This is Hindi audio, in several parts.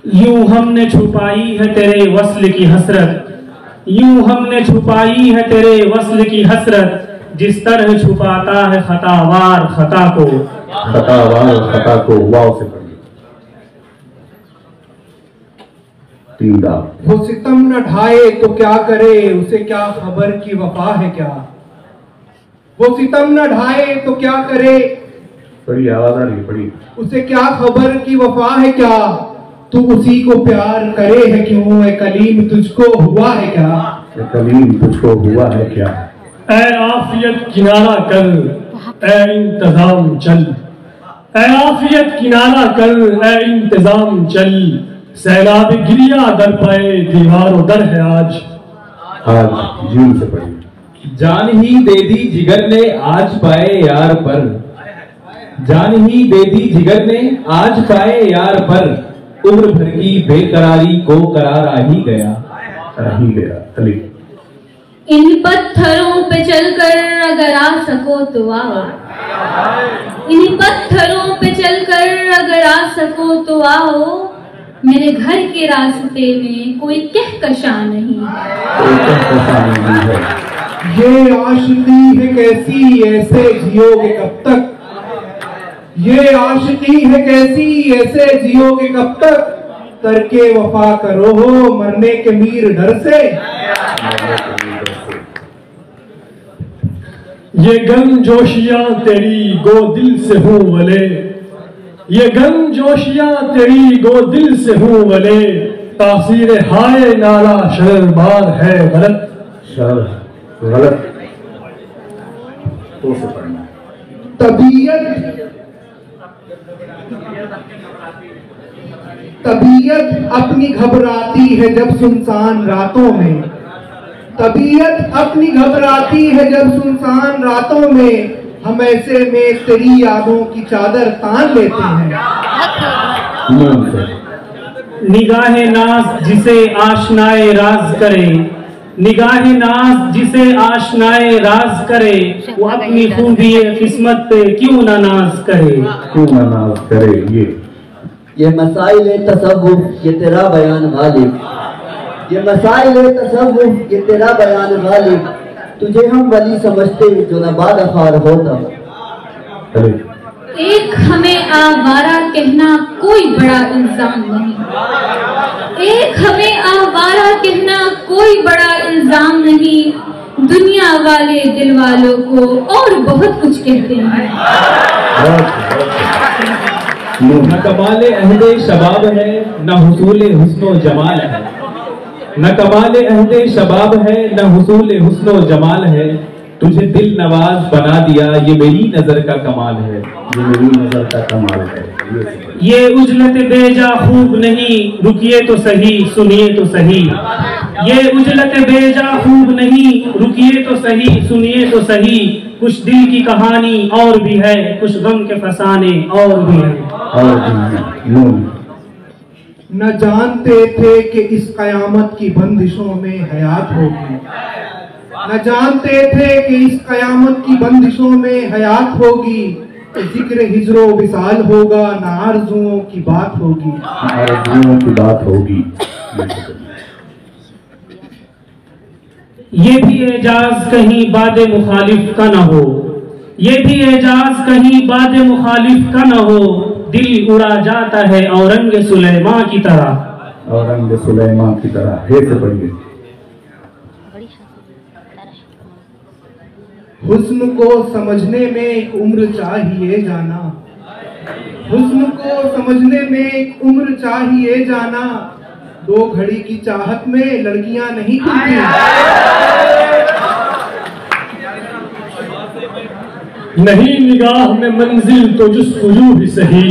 यूं हमने छुपाई है तेरे वस्ल की हसरत, यूं हमने छुपाई है तेरे वस्ल की हसरत, जिस तरह छुपाता है खतावार खता को। खतावार खता को वाव से पढ़िए। तीनदा। वो सितम न ढाए तो क्या करे, उसे क्या खबर की वफा है क्या। वो सितम न ढाए तो क्या करे, पढ़िए, आवाज आ रही है, पढ़िए। उसे क्या खबर की वफा है क्या, तू उसी को प्यार करे है क्यों, ए कलीम तुझको हुआ है क्या। ए कलीम तुझको हुआ है क्या। ऐ आफियत किनारा कर, ऐ इंतजाम चल, ऐ आफियत किनारा कर, ऐ इंतजाम चल, सैलाब गिरिया दर पाए दीवारों दर है आज। आज जीवन से पढ़िए। जान ही दे दी जिगर ने आज पाए यार पर, जान ही दे दी जिगर ने आज पाए यार पर, उम्र भर की बेकरारी को करार आ ही गया। आ ही गया। अली। इन पत्थरों पे चलकर अगर आ सको तो आओ, इन पत्थरों पे चलकर अगर आ सको तो आओ, मेरे घर के रास्ते में कोई कहकशा नहीं है। ये आशिकी है कैसी, ऐसे जियोगे कब तक, ये आशिकी है कैसी, ऐसे जियोगे कब तक, करके वफा करो हो मरने के मीर डर से। ये गम जोशियां तेरी गो दिल से हूँ वले, ये गम जोशियां तेरी गो दिल से हूँ वले, तासीर हाय नाला शर्बार है गलत। शर गलत तो से पढ़ना। तबीयत अपनी घबराती है जब सुनसान रातों में, तबीयत अपनी घबराती है जब सुनसान रातों में, हम ऐसे में तेरी यादों की चादर तान लेते हैं। निगाहे नाज जिसे आशनाए राज करे, निगाहे नाज जिसे आशनाए राज करे, वो अपनी खूबी किस्मत पे क्यों ना नाज करे, क्यों ना नाज करे। ये मसाइल तसव्वुफ ये तेरा बयान गालिब, ये मसाइल तसव्वुफ ये तेरा बयान गालिब, तुझे हम वली समझते जो नबाद अखार होता। एक हमें आवारा कहना कोई बड़ा इल्जाम नहीं, एक हमें आवारा कहना कोई बड़ा इल्जाम नहीं, दुनिया वाले दिल वालों को और बहुत कुछ कहते हैं। न कमाले अहदे शबाब है न हुसूले हुस्नो जमाल है, न कमाले अहदे शबाब है न हुसूले हुस्नो जमाल है, तुझे दिल नवाज बना दिया ये मेरी नजर का कमाल है, ये मेरी नजर का कमाल है। ये उजलत बेजा खूब नहीं, रुकिए तो सही सुनिए तो सही, ये उजलत बेजा खूब नहीं, रुकिए तो सही सुनिए तो सही, कुछ दिल की कहानी और भी है, कुछ गम के फसाने और भी है। न जानते थे कि इस कयामत की बंदिशों में हयात होगी, न जानते थे कि इस कयामत की बंदिशों में हयात होगी, जिक्र हिजरो विसाल होगा न आरज़ुओं की बात होगी, आरज़ुओं की बात होगी। ये भी एजाज कहीं बादे मुखालिफ का न हो, ये भी एजाज कहीं बादे मुखालिफ का न हो, दिल उड़ा जाता है औरंग सुलेमा की तरह, औरंग सुलेमा की तरह। हे से पढ़िए। हुस्न को समझने में एक उम्र चाहिए जाना, हुस्न को समझने में एक उम्र चाहिए जाना, दो घड़ी की चाहत में लड़कियां नहीं खुलती। नहीं निगाह में मंजिल तो जुस्तजू ही सही,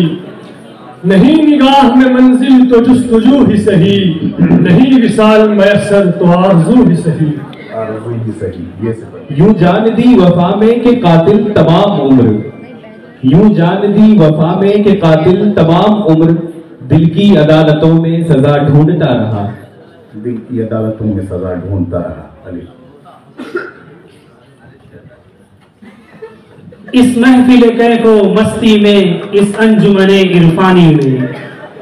नहीं निगाह में मंजिल तो जुस्तजू ही सही, नहीं विसाल मयसर तो आरज़ू ही सही, आरज़ू ही सही। ये से यूं जान दी वफा में के कातिल तमाम उम्र, यूं जान दी वफा में के कातिल तमाम उम्र, दिल की अदालतों में सजा ढूंढता रहा, दिल की अदालतों में सजा ढूंढता रहा। अली। इस महफिल कैफो मस्ती में, इस अंजुमने इरफानी में,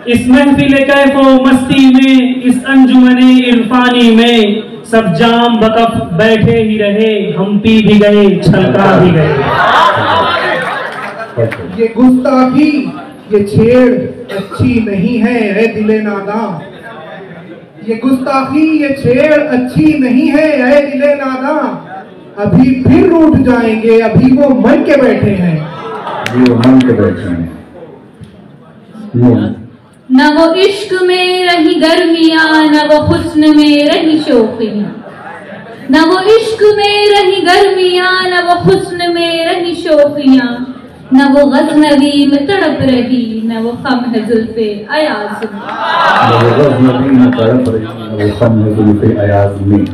इस महफिल कैफो मस्ती में, इस अंजुमने इरफानी में सब जाम बकफ बैठे ही रहे, हम पी भी गए छलका भी गए। ये गुस्ताखी ये छेड़ अच्छी नहीं है ऐ दिले नादां, ये गुस्ताखी ये छेड़ अच्छी नहीं है ऐ दिले नादां, अभी फिर रूठ जाएंगे अभी वो मन के बैठे हैं, वो मन के बैठे हैं। न वो इश्क में रही गर्मियां, न वो हुस्न में रही शौकियां, न वो इश्क में रही गर्मियां, न वो हुस्न में रही शौकियां, न वो गज़नवी में तड़प रही, न वो खम है जुल्फे अयाज़ में। न वो गज़नवी में तड़प रही, न वो खम है जुल्फे अयाज़ में।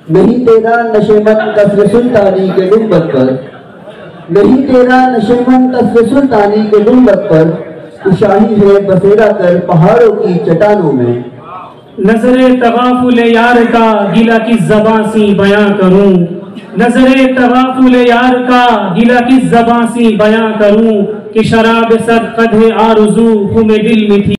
नहीं तेरा नशेमंद तस्र सुल्तानी के गुंबद पर, नहीं तेरा नशेमंद तस्र सुल्तानी के गुंबद पर, कुशाही है बसेरा कर पहाड़ों की चट्टानों में। नजरे तगाफुल यार का गिला की ज़बां सी बयां करूं, नजरे तगाफुल यार का गिला की ज़बां सी बयां करूं, कि शराब सद कदे आरज़ू हुमे दिल में थी।